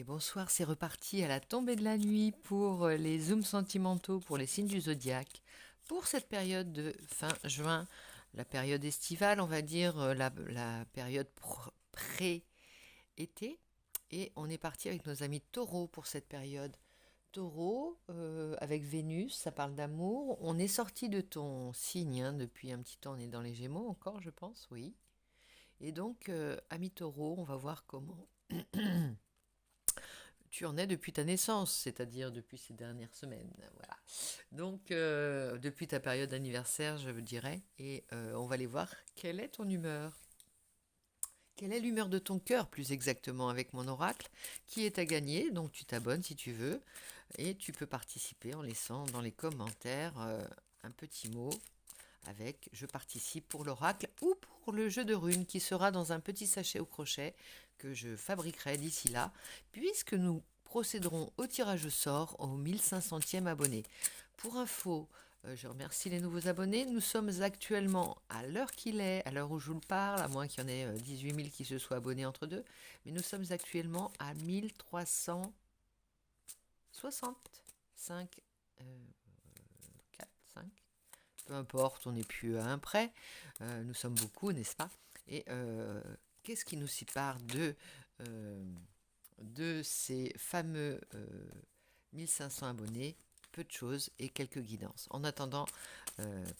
Et bonsoir, c'est reparti à la tombée de la nuit pour les zooms sentimentaux pour les signes du zodiaque. Pour cette période de fin juin, la période estivale, on va dire la période pré-été. Et on est parti avec nos amis taureaux pour cette période. Taureau, avec Vénus, ça parle d'amour. On est sorti de ton signe, hein, depuis un petit temps, on est dans les Gémeaux encore, je pense, oui. Et donc, amis taureaux, on va voir comment tu en es depuis ta naissance, c'est-à-dire depuis ces dernières semaines. Voilà. Donc, depuis ta période d'anniversaire, je dirais, et on va aller voir quelle est ton humeur. Quelle est l'humeur de ton cœur, plus exactement, avec mon oracle, qui est à gagner. Donc, tu t'abonnes si tu veux, et tu peux participer en laissant dans les commentaires un petit mot avec je participe pour l'oracle ou pour le jeu de runes qui sera dans un petit sachet au crochet que je fabriquerai d'ici là, puisque nous procéderons au tirage au sort au 1500e abonné. Pour info, je remercie les nouveaux abonnés. Nous sommes actuellement, à l'heure qu'il est, à l'heure où je vous le parle, à moins qu'il y en ait 18 000 qui se soient abonnés entre deux, mais nous sommes actuellement à 1365, 4, 5, peu importe, on n'est plus à un près. Nous sommes beaucoup, n'est-ce pas? Et qu'est-ce qui nous sépare de ces fameux 1500 abonnés? Peu de choses et quelques guidances. En attendant,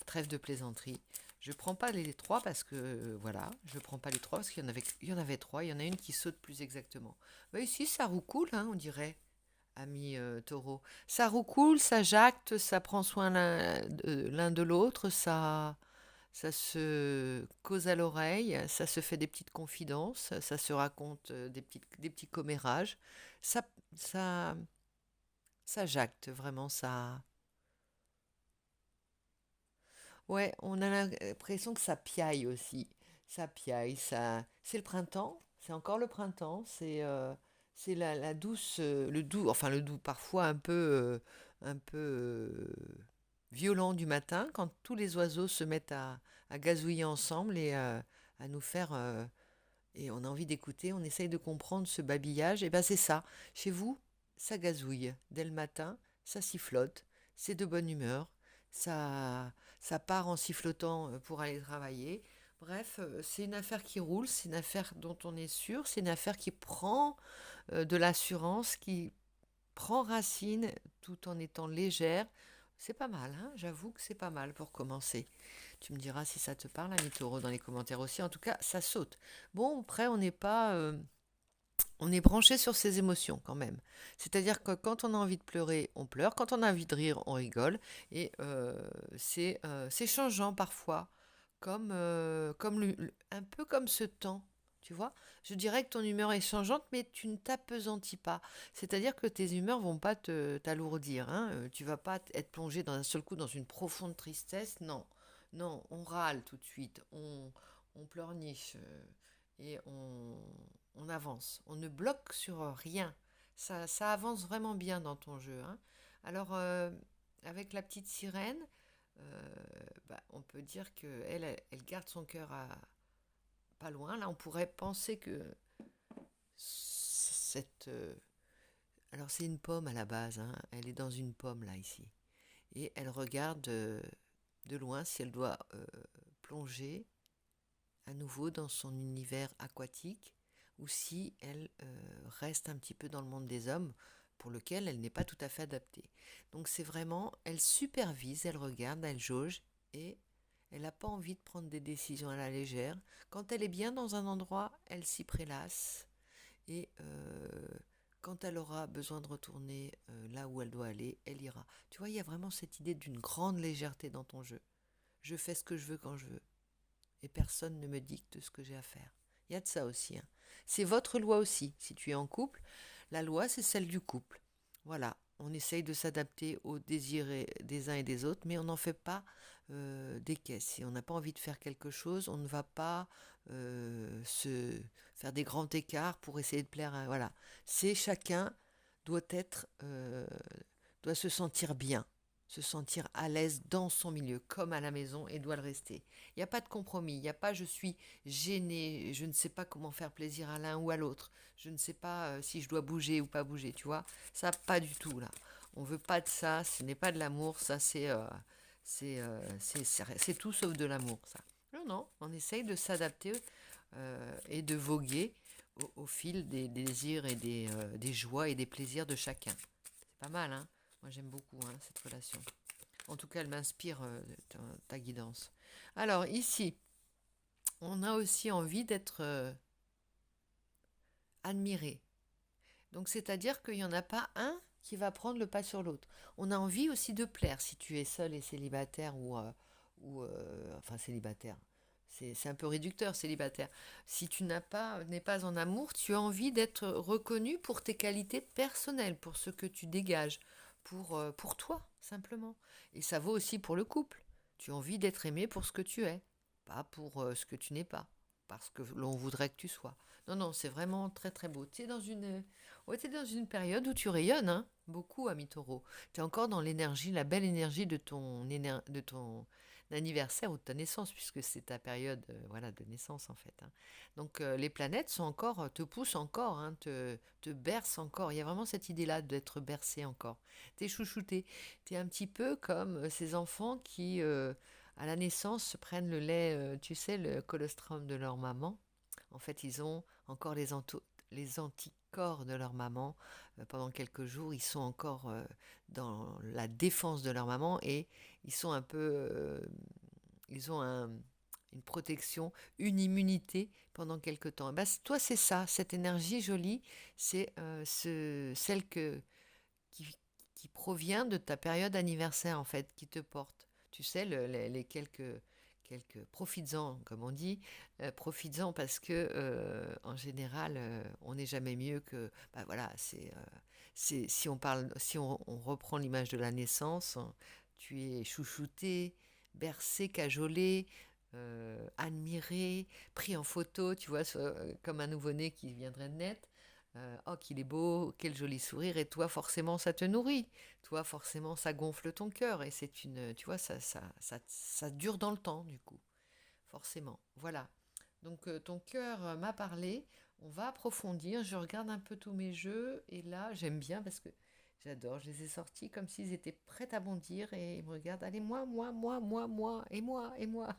trêve de plaisanterie. Je prends pas les trois parce que voilà, je prends pas les trois parce qu'il y en avait trois. Il y en a une qui saute plus exactement. Bah ici, ça roule cool, hein, on dirait, ami taureau. Ça roucoule, ça jacte, ça prend soin l'un de l'autre, ça se cause à l'oreille, ça se fait des petites confidences, ça se raconte des petits commérages. Ça, ça, ça jacte, vraiment, ça. Ouais, on a l'impression que ça piaille aussi. Ça piaille, ça. C'est le printemps, c'est encore le printemps, c'est la douce, le doux, enfin le doux, parfois un peu violent du matin, quand tous les oiseaux se mettent à gazouiller ensemble et à nous faire. Et on a envie d'écouter, on essaye de comprendre ce babillage. Et ben c'est ça. Chez vous, ça gazouille. Dès le matin, ça sifflote. C'est de bonne humeur. Ça part en sifflotant pour aller travailler. Bref, c'est une affaire qui roule, c'est une affaire dont on est sûr, c'est une affaire qui prend de l'assurance, qui prend racine tout en étant légère. C'est pas mal, hein, j'avoue que c'est pas mal pour commencer. Tu me diras si ça te parle, ami taureau, dans les commentaires aussi. En tout cas, ça saute. Bon, après, on n'est pas. On est branché sur ses émotions quand même. C'est-à-dire que quand on a envie de pleurer, on pleure. Quand on a envie de rire, on rigole. Et c'est changeant parfois. Comme un peu comme ce temps. Tu vois, je dirais que ton humeur est changeante, mais tu ne t'apesantis pas. C'est-à-dire que tes humeurs vont pas t'alourdir. Hein. Tu vas pas être plongé d'un seul coup dans une profonde tristesse. Non, non, on râle tout de suite, on pleurniche et on avance. On ne bloque sur rien. Ça avance vraiment bien dans ton jeu. Hein. Alors, avec la petite sirène, euh, on peut dire qu'elle, elle garde son cœur pas loin. Là, on pourrait penser que cette... alors, c'est une pomme à la base. Hein. Elle est dans une pomme, là, ici. Et elle regarde de loin si elle doit plonger à nouveau dans son univers aquatique ou si elle reste un petit peu dans le monde des hommes pour lequel elle n'est pas tout à fait adaptée. Donc c'est vraiment, elle supervise, elle regarde, elle jauge et elle n'a pas envie de prendre des décisions à la légère. Quand elle est bien dans un endroit, elle s'y prélasse et quand elle aura besoin de retourner là où elle doit aller, elle ira. Tu vois, il y a vraiment cette idée d'une grande légèreté dans ton jeu. Je fais ce que je veux quand je veux et personne ne me dicte ce que j'ai à faire. Il y a de ça aussi. Hein. C'est votre loi aussi. Si tu es en couple, la loi, c'est celle du couple. Voilà, on essaye de s'adapter aux désirs des uns et des autres, mais on n'en fait pas des caisses. Si on n'a pas envie de faire quelque chose, on ne va pas se faire des grands écarts pour essayer de plaire à... Voilà, c'est chacun doit être, doit se sentir bien. se sentir à l'aise dans son milieu, comme à la maison, et doit le rester. Il n'y a pas de compromis, il n'y a pas je suis gêné, je ne sais pas comment faire plaisir à l'un ou à l'autre, je ne sais pas si je dois bouger ou pas bouger, tu vois. Ça, pas du tout, là. On veut pas de ça, ce n'est pas de l'amour, ça c'est tout sauf de l'amour, ça. Non, non, on essaye de s'adapter et de voguer au fil des désirs et des joies et des plaisirs de chacun. C'est pas mal, hein. Moi, j'aime beaucoup cette relation. En tout cas, elle m'inspire ta guidance. Alors, ici, on a aussi envie d'être admiré. Donc, c'est-à-dire qu'il n'y en a pas un qui va prendre le pas sur l'autre. On a envie aussi de plaire si tu es seul et célibataire enfin célibataire. C'est un peu réducteur, célibataire. Si tu n'es pas en amour, tu as envie d'être reconnu pour tes qualités personnelles, pour ce que tu dégages, pour toi, simplement. Et ça vaut aussi pour le couple. Tu as envie d'être aimé pour ce que tu es, pas pour ce que tu n'es pas, parce que l'on voudrait que tu sois. Non, non, c'est vraiment très très beau. T'es dans une période où tu rayonnes, hein, beaucoup, ami Taureau. Tu es encore dans l'énergie, la belle énergie de ton anniversaire ou de ta naissance, puisque c'est ta période voilà, de naissance en fait, hein. Donc les planètes sont encore, te poussent encore, hein, te bercent encore. Il y a vraiment cette idée-là d'être bercé encore. T'es chouchouté. T'es un petit peu comme ces enfants qui, à la naissance, prennent le lait, tu sais, le colostrum de leur maman. En fait, ils ont encore les anticorps de leur maman. Pendant quelques jours, ils sont encore dans la défense de leur maman et ils sont un peu, ils ont une protection, une immunité pendant quelques temps. Ben, toi, c'est ça, cette énergie jolie, c'est celle qui, qui provient de ta période anniversaire, en fait, qui te porte. Tu sais, les quelques profites-en, comme on dit, profites-en parce que, en général, on n'est jamais mieux que, bah voilà, si on parle, si on reprend l'image de la naissance, hein, tu es chouchouté, bercé, cajolé, admiré, pris en photo, tu vois, comme un nouveau-né qui viendrait de naître. Oh, qu'il est beau, quel joli sourire, et toi, forcément, ça te nourrit. Toi, forcément, ça gonfle ton cœur, et c'est une, tu vois, ça dure dans le temps, du coup, forcément. Voilà. Donc, ton cœur m'a parlé. On va approfondir. Je regarde un peu tous mes jeux, et là, j'aime bien parce que j'adore. Je les ai sortis comme s'ils étaient prêts à bondir, et ils me regardent. Allez, moi, et moi.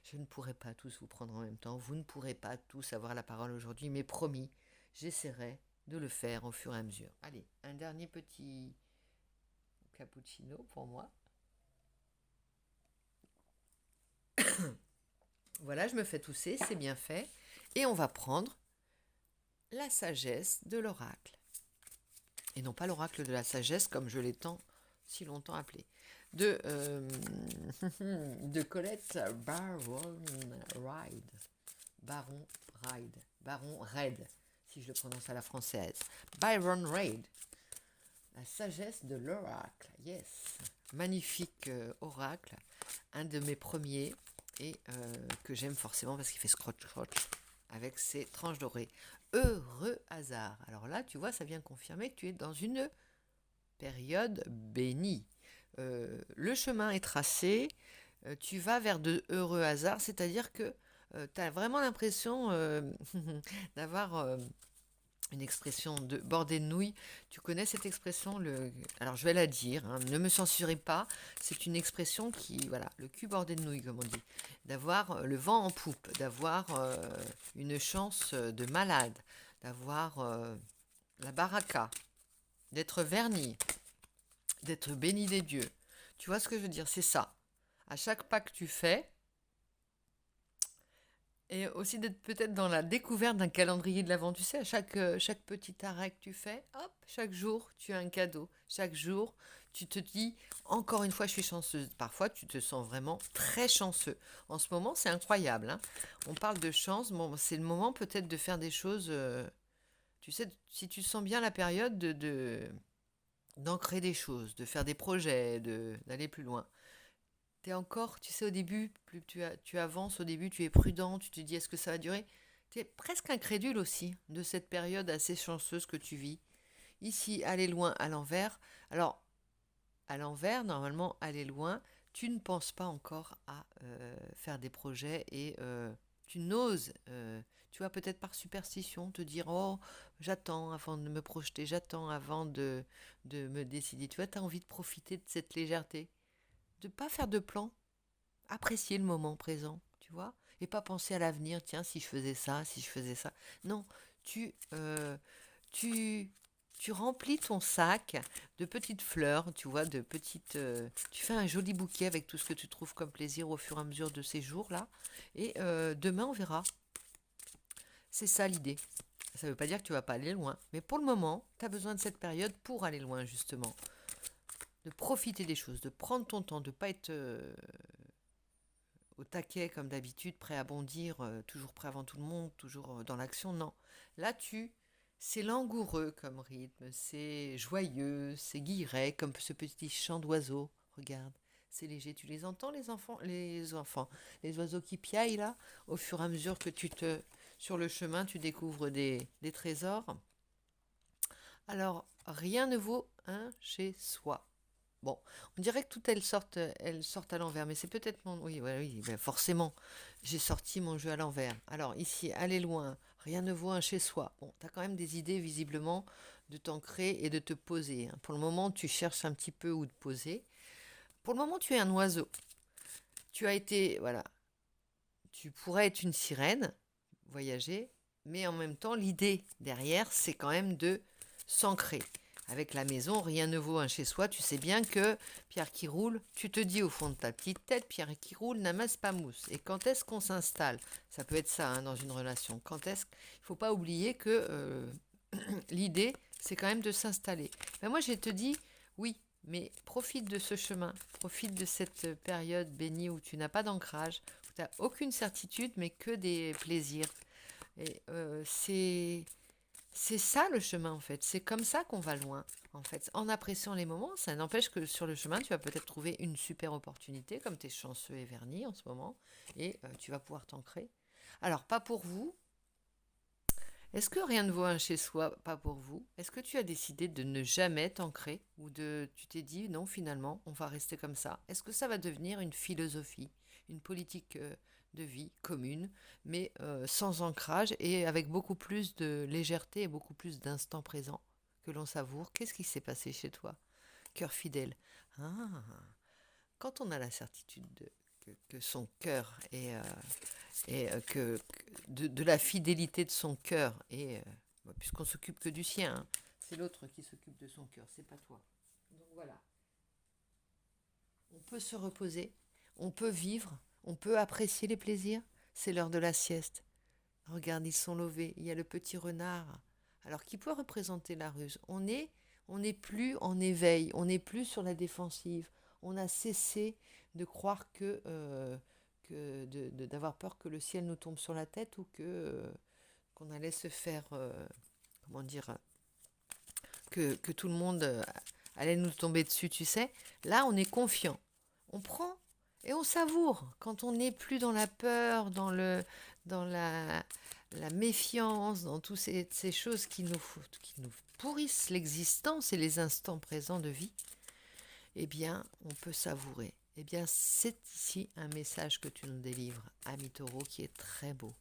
Je ne pourrai pas tous vous prendre en même temps. Vous ne pourrez pas tous avoir la parole aujourd'hui, mais promis. J'essaierai de le faire au fur et à mesure. Allez, un dernier petit cappuccino pour moi. Voilà, je me fais tousser, c'est bien fait. Et on va prendre la sagesse de l'oracle. Et non pas l'oracle de la sagesse comme je l'ai tant si longtemps appelé. De Colette Baron Ride. Baron Red, si je le prononce à la française. Byron Reid. La sagesse de l'oracle, yes. Magnifique oracle, un de mes premiers et que j'aime forcément parce qu'il fait scrotch avec ses tranches dorées. Heureux hasard. Alors là, tu vois, ça vient confirmer que tu es dans une période bénie. Le chemin est tracé, tu vas vers de heureux hasards, c'est-à-dire que tu as vraiment l'impression d'avoir une expression de bordée de nouilles. Tu connais cette expression Alors je vais la dire, hein, ne me censurez pas. C'est une expression qui, voilà, le cul bordé de nouilles, comme on dit. D'avoir le vent en poupe, d'avoir une chance de malade, d'avoir la baraka, d'être verni, d'être béni des dieux. Tu vois ce que je veux dire? C'est ça. À chaque pas que tu fais, et aussi d'être peut-être dans la découverte d'un calendrier de l'Avent. Tu sais, à chaque petit arrêt que tu fais, hop, chaque jour, tu as un cadeau. Chaque jour, tu te dis, encore une fois, je suis chanceuse. Parfois, tu te sens vraiment très chanceux. En ce moment, c'est incroyable, hein. On parle de chance. Bon, c'est le moment peut-être de faire des choses. Tu sais, si tu sens bien la période d'ancrer des choses, de faire des projets, d'aller plus loin. T'es encore, tu sais, au début, plus tu avances, au début, tu es prudent, tu te dis, est-ce que ça va durer? Tu es presque incrédule aussi de cette période assez chanceuse que tu vis. Ici, aller loin à l'envers. Alors, à l'envers, normalement, aller loin, tu ne penses pas encore à faire des projets et tu n'oses, tu vois, peut-être par superstition, te dire, oh, j'attends avant de me projeter, j'attends avant de me décider. Tu vois, tu as envie de profiter de cette légèreté, de ne pas faire de plan, apprécier le moment présent, tu vois, et pas penser à l'avenir, tiens, si je faisais ça, si je faisais ça. Non, tu, euh, tu, tu remplis ton sac de petites fleurs, tu vois, de petites. Tu fais un joli bouquet avec tout ce que tu trouves comme plaisir au fur et à mesure de ces jours-là. Et demain, on verra. C'est ça l'idée. Ça ne veut pas dire que tu vas pas aller loin. Mais pour le moment, tu as besoin de cette période pour aller loin, justement. De profiter des choses, de prendre ton temps, de ne pas être au taquet comme d'habitude, prêt à bondir, toujours prêt avant tout le monde, toujours dans l'action. Non. Là, c'est langoureux comme rythme, c'est joyeux, c'est guilleret comme ce petit chant d'oiseau. Regarde, c'est léger. Tu les entends, les oiseaux qui piaillent là, au fur et à mesure que sur le chemin, tu découvres des trésors. Alors, rien ne vaut un chez soi. Bon, on dirait que toutes elles sortent à l'envers, mais c'est peut-être mon... Oui, ouais, oui, ben forcément, j'ai sorti mon jeu à l'envers. Alors ici, aller loin, rien ne vaut un chez soi. Bon, tu as quand même des idées, visiblement, de t'ancrer et de te poser, hein. Pour le moment, tu cherches un petit peu où te poser. Pour le moment, tu es un oiseau. Tu as été, voilà, tu pourrais être une sirène, voyager, mais en même temps, l'idée derrière, c'est quand même de s'ancrer. Avec la maison, rien ne vaut un chez soi. Tu sais bien que pierre qui roule, tu te dis au fond de ta petite tête, pierre qui roule n'amasse pas mousse. Et quand est-ce qu'on s'installe? Ça peut être ça, hein, dans une relation. Quand est-ce Il ne faut pas oublier que l'idée, c'est quand même de s'installer. Ben moi, je te dis, oui, mais profite de ce chemin, profite de cette période bénie où tu n'as pas d'ancrage, où tu n'as aucune certitude, mais que des plaisirs. Et c'est ça le chemin en fait. C'est comme ça qu'on va loin en fait. En appréciant les moments, ça n'empêche que sur le chemin, tu vas peut-être trouver une super opportunité, comme tu es chanceux et verni en ce moment, et tu vas pouvoir t'ancrer. Alors, pas pour vous. Est-ce que rien ne vaut un chez soi, pas pour vous? Est-ce que tu as décidé de ne jamais t'ancrer ou tu t'es dit non, finalement, on va rester comme ça? Est-ce que ça va devenir une philosophie, une politique de vie commune, mais sans ancrage et avec beaucoup plus de légèreté et beaucoup plus d'instant présent que l'on savoure? Qu'est-ce qui s'est passé chez toi? Cœur fidèle. Ah, quand on a la certitude que son cœur est de la fidélité de son cœur et puisqu'on s'occupe que du sien, hein, c'est l'autre qui s'occupe de son cœur, c'est pas toi. Donc voilà, on peut se reposer, on peut vivre, on peut apprécier les plaisirs. C'est l'heure de la sieste. Regarde, ils sont levés. Il y a le petit renard. Alors, qui peut représenter la ruse? On n'est plus en éveil, on n'est plus sur la défensive. On a cessé de croire d'avoir peur que le ciel nous tombe sur la tête ou qu'on allait se faire, comment dire, que tout le monde allait nous tomber dessus, tu sais. Là, on est confiant. On prend et on savoure. Quand on n'est plus dans la peur, dans la méfiance, dans toutes ces choses qui nous pourrissent l'existence et les instants présents de vie, eh bien, on peut savourer. Eh bien, c'est ici un message que tu nous délivres, ami Taureau, qui est très beau.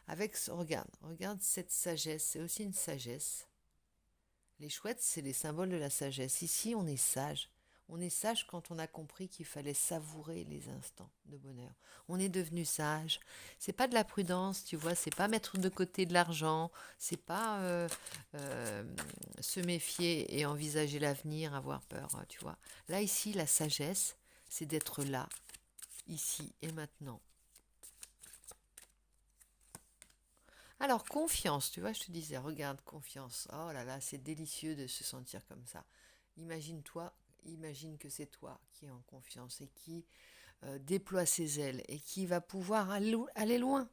Regarde cette sagesse, c'est aussi une sagesse. Les chouettes, c'est les symboles de la sagesse. Ici, on est sage. On est sage quand on a compris qu'il fallait savourer les instants de bonheur. On est devenu sage. C'est pas de la prudence, tu vois. C'est pas mettre de côté de l'argent. C'est pas se méfier et envisager l'avenir, avoir peur, tu vois. Là, ici, la sagesse, c'est d'être là, ici et maintenant. Alors, confiance, tu vois, je te disais, regarde, confiance. Oh là là, c'est délicieux de se sentir comme ça. Imagine que c'est toi qui es en confiance et qui déploie ses ailes et qui va pouvoir aller loin.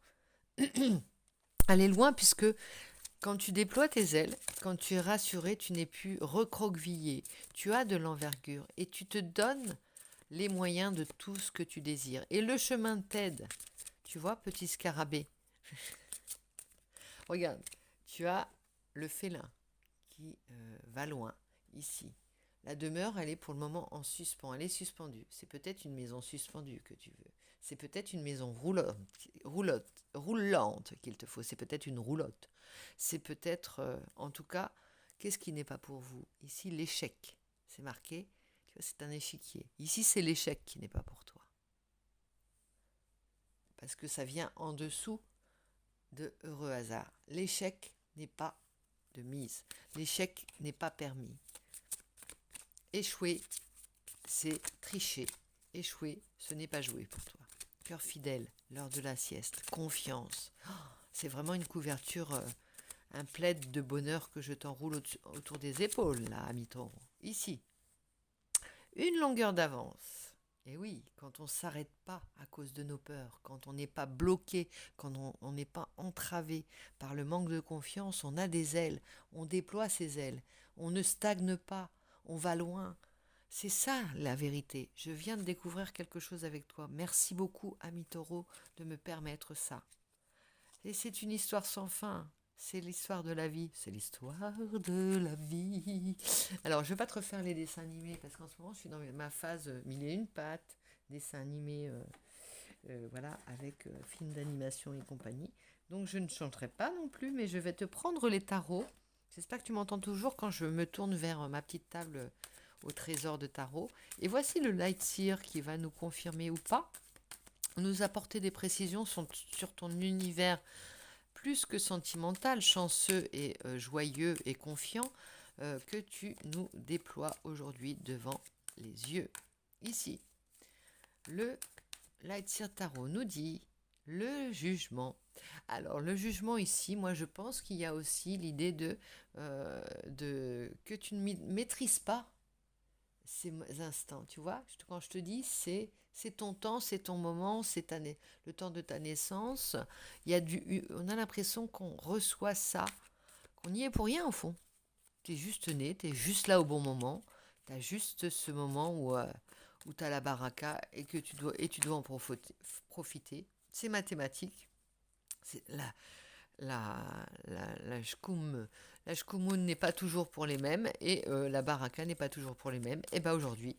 Aller loin puisque quand tu déploies tes ailes, quand tu es rassuré, tu n'es plus recroquevillé. Tu as de l'envergure et tu te donnes les moyens de tout ce que tu désires. Et le chemin t'aide. Tu vois, petit scarabée. Regarde, tu as le félin qui va loin, ici. La demeure, elle est pour le moment en suspens, elle est suspendue. C'est peut-être une maison suspendue que tu veux. C'est peut-être une maison roulante qu'il te faut. C'est peut-être une roulotte. C'est peut-être, en tout cas, qu'est-ce qui n'est pas pour vous? Ici, l'échec. C'est marqué, tu vois, c'est un échiquier. Ici, c'est l'échec qui n'est pas pour toi. Parce que ça vient en dessous de heureux hasard. L'échec n'est pas de mise. L'échec n'est pas permis. Échouer, c'est tricher. Échouer, ce n'est pas jouer pour toi. Cœur fidèle, l'heure de la sieste, confiance. Oh, c'est vraiment une couverture, un plaid de bonheur que je t'enroule autour des épaules, là, à mi-taureau. Ici, une longueur d'avance. Et oui, quand on ne s'arrête pas à cause de nos peurs, quand on n'est pas bloqué, quand on n'est pas entravé par le manque de confiance, on a des ailes, on déploie ses ailes, on ne stagne pas, on va loin. C'est ça la vérité. Je viens de découvrir quelque chose avec toi. Merci beaucoup, ami Taureau, de me permettre ça. Et c'est une histoire sans fin. C'est l'histoire de la vie. C'est l'histoire de la vie. Alors, je ne vais pas te refaire les dessins animés parce qu'en ce moment, je suis dans ma phase mille et une pattes, dessin animé, voilà, avec film d'animation et compagnie. Donc, je ne chanterai pas non plus, mais je vais te prendre les tarots. J'espère que tu m'entends toujours quand je me tourne vers ma petite table au trésor de tarot. Et voici le light seer qui va nous confirmer ou pas, nous apporter des précisions sur ton univers plus que sentimental, chanceux et joyeux et confiant que tu nous déploies aujourd'hui devant les yeux. Ici, le Light Seer Tarot nous dit le jugement. Alors, le jugement ici, moi je pense qu'il y a aussi l'idée de que tu ne maîtrises pas ces instants, tu vois. Quand je te dis, c'est ton temps, c'est ton moment, c'est le temps de ta naissance. On a l'impression qu'on reçoit ça, qu'on n'y est pour rien au fond. Tu es juste né, tu es juste là au bon moment. Tu as juste ce moment où tu as la baraka et tu dois en profiter. C'est mathématique. C'est la shkumun n'est pas toujours pour les mêmes et la baraka n'est pas toujours pour les mêmes. Et bien aujourd'hui,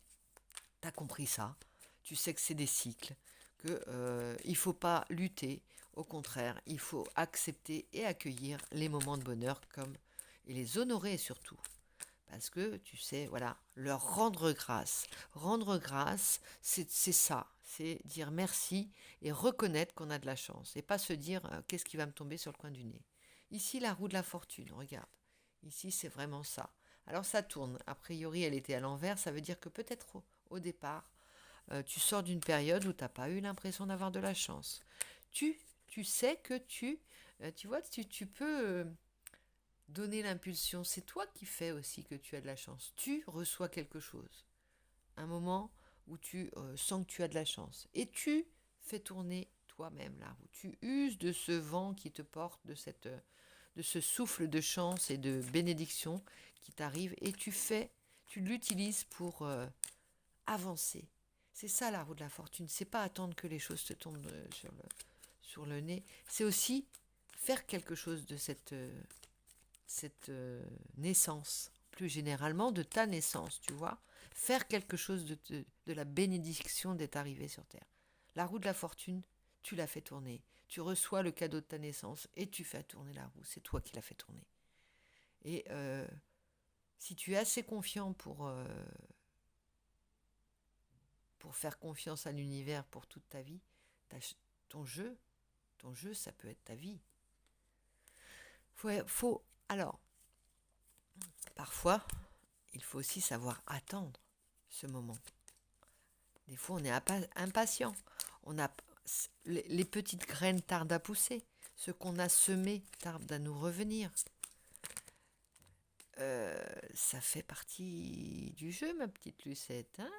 tu as compris ça. Tu sais que c'est des cycles, qu'il ne faut pas lutter. Au contraire, il faut accepter et accueillir les moments de bonheur et les honorer surtout. Parce que, tu sais, voilà, leur rendre grâce. Rendre grâce, c'est ça. C'est dire merci et reconnaître qu'on a de la chance. Et pas se dire qu'est-ce qui va me tomber sur le coin du nez. Ici, la roue de la fortune, regarde. Ici, c'est vraiment ça. Alors, ça tourne. A priori, elle était à l'envers. Ça veut dire que peut-être au départ, tu sors d'une période où tu n'as pas eu l'impression d'avoir de la chance. Tu sais que tu vois, tu peux donner l'impulsion, c'est toi qui fais aussi que tu as de la chance. Tu reçois quelque chose. Un moment où tu sens que tu as de la chance. Et tu fais tourner toi-même la roue. Tu uses de ce vent qui te porte, de ce souffle de chance et de bénédiction qui t'arrive. Et tu l'utilises pour avancer. C'est ça la roue de la fortune. C'est pas attendre que les choses te tombent sur le nez. C'est aussi faire quelque chose de cette naissance, plus généralement de ta naissance, tu vois, faire quelque chose de la bénédiction d'être arrivé sur Terre. La roue de la fortune, tu l'as fait tourner, tu reçois le cadeau de ta naissance et tu fais tourner la roue, c'est toi qui l'as fait tourner. Et si tu es assez confiant pour faire confiance à l'univers pour toute ta vie, ton jeu, ça peut être ta vie. Alors, parfois, il faut aussi savoir attendre ce moment. Des fois, on est impatient. Les petites graines tardent à pousser. Ce qu'on a semé tarde à nous revenir. Ça fait partie du jeu, ma petite Lucette. Hein?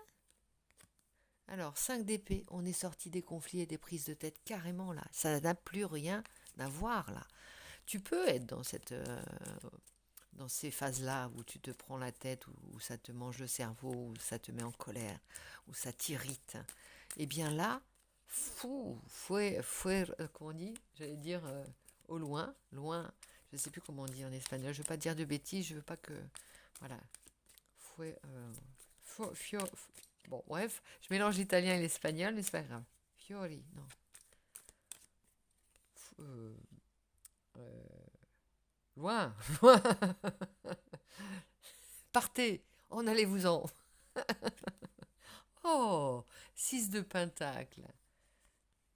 Alors, 5 d'épée, on est sorti des conflits et des prises de tête carrément là. Ça n'a plus rien à voir là. Tu peux être dans ces phases-là où tu te prends la tête, où ça te mange le cerveau, où ça te met en colère, où ça t'irrite. Eh bien là, comment on dit? J'allais dire au loin, je ne sais plus comment on dit en espagnol. Je ne veux pas dire de bêtises, je ne veux pas que... Voilà. Fue- bon, bref, je mélange l'italien et l'espagnol, mais c'est pas grave. Fiori, non. F- euh, euh, loin, loin. Partez, en allez-vous-en. Oh, 6 de pentacle.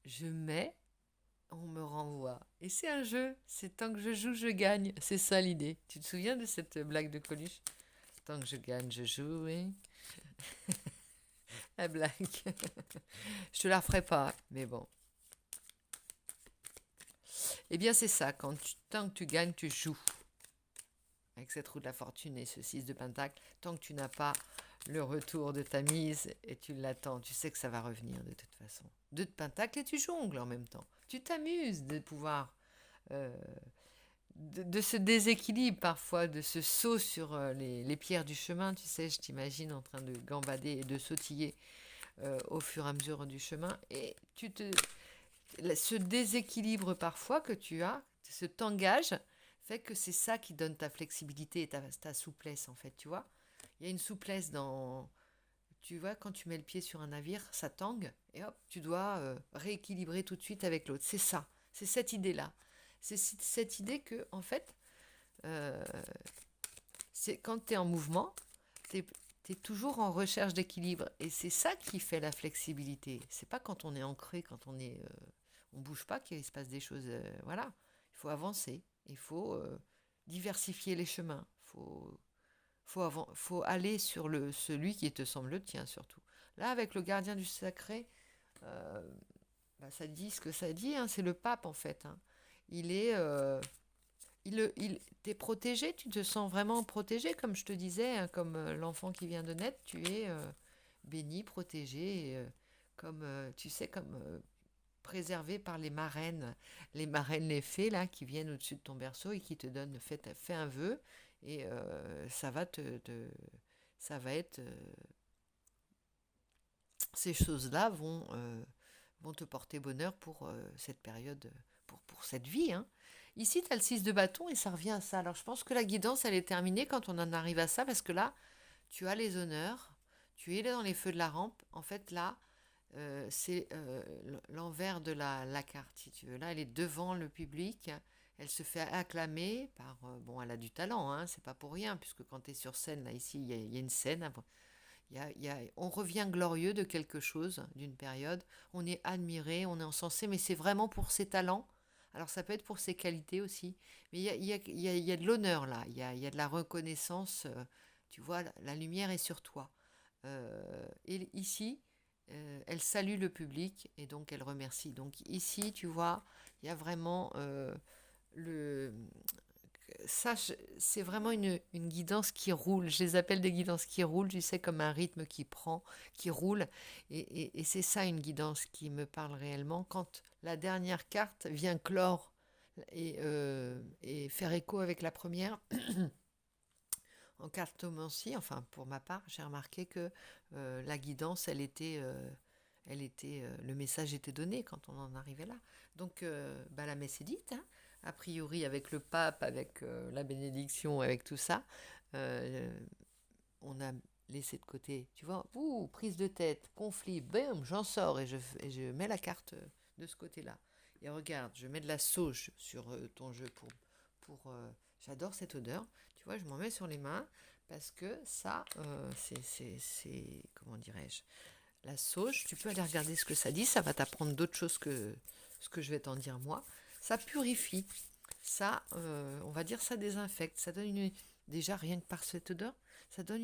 Je mets, on me renvoie. Et c'est un jeu, c'est tant que je joue, je gagne. C'est ça l'idée. Tu te souviens de cette blague de Coluche? Tant que je gagne, je joue, oui. La blague. Je te la referai pas, mais bon. Eh bien, c'est ça. Tant que tu gagnes, tu joues. Avec cette roue de la fortune et ce 6 de pentacle, tant que tu n'as pas le retour de ta mise et tu l'attends, tu sais que ça va revenir de toute façon. 2 de pentacle et tu jongles en même temps. Tu t'amuses de pouvoir euh, de ce déséquilibre parfois, de ce saut sur les pierres du chemin. Tu sais, je t'imagine en train de gambader et de sautiller au fur et à mesure du chemin. Et ce déséquilibre parfois que tu as, ce t'engage, fait que c'est ça qui donne ta flexibilité et ta souplesse en fait, tu vois. Il y a une souplesse dans... Tu vois, quand tu mets le pied sur un navire, ça tangue, et hop, tu dois rééquilibrer tout de suite avec l'autre. C'est ça, c'est cette idée-là. C'est cette idée que, en fait, euh, c'est quand tu es en mouvement, tu es toujours en recherche d'équilibre. Et c'est ça qui fait la flexibilité. C'est pas quand on est ancré, quand on bouge pas qu'il se passe des choses. Voilà, il faut avancer. Il faut diversifier les chemins. Faut aller sur celui qui te semble le tien surtout. Là, avec le gardien du sacré, euh, bah, ça dit ce que ça dit. Hein, c'est le pape en fait. Hein. Il est t'es protégé, tu te sens vraiment protégé, comme je te disais, hein, comme l'enfant qui vient de naître, tu es béni, protégé, comme, tu sais, comme préservé par les marraines, les fées, là, qui viennent au-dessus de ton berceau et qui te donnent, fais un vœu, et ça va ça va être, ces choses-là vont te porter bonheur pour cette période, pour cette vie. Hein. Ici, tu as le 6 de bâton et ça revient à ça. Alors, je pense que la guidance, elle est terminée quand on en arrive à ça, parce que là, tu as les honneurs, tu es là dans les feux de la rampe. En fait, là, c'est l'envers de la carte, si tu veux. Là, elle est devant le public. Elle se fait acclamer par... bon, elle a du talent, hein, c'est pas pour rien, puisque quand tu es sur scène, là, ici, il y a une scène. On revient glorieux de quelque chose, d'une période. On est admiré, on est encensé, mais c'est vraiment pour ses talents. Alors ça peut être pour ses qualités aussi. Mais il y a de l'honneur là, il y a de la reconnaissance. Tu vois, la lumière est sur toi. Et ici, elle salue le public et donc elle remercie. Donc ici, tu vois, il y a vraiment le, ça, c'est vraiment une guidance qui roule. Je les appelle des guidances qui roulent, tu sais, comme un rythme qui prend, qui roule. Et c'est ça une guidance qui me parle réellement. Quand la dernière carte vient clore et faire écho avec la première, en cartomancie, enfin pour ma part, j'ai remarqué que la guidance, le message était donné quand on en arrivait là. Donc bah, la messe est dite, hein, a priori avec le pape, avec la bénédiction, avec tout ça, euh, on a laissé de côté, tu vois, prise de tête, conflit, bam, j'en sors et je mets la carte de ce côté-là. Et regarde, je mets de la sauge sur ton jeu j'adore cette odeur. Tu vois, je m'en mets sur les mains parce que ça, comment dirais-je, la sauge, tu peux aller regarder ce que ça dit, ça va t'apprendre d'autres choses que ce que je vais t'en dire moi. Ça purifie, ça, on va dire, ça désinfecte, ça donne déjà rien que par cette odeur, ça donne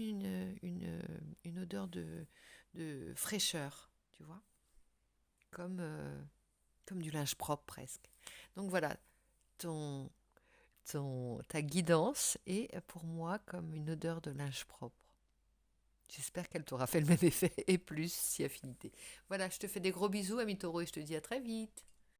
une odeur de fraîcheur, tu vois, comme, comme du linge propre presque. Donc voilà, ton, ta guidance est pour moi comme une odeur de linge propre. J'espère qu'elle t'aura fait le même effet et plus si affinité. Voilà, je te fais des gros bisous, ami Taureau, et je te dis à très vite.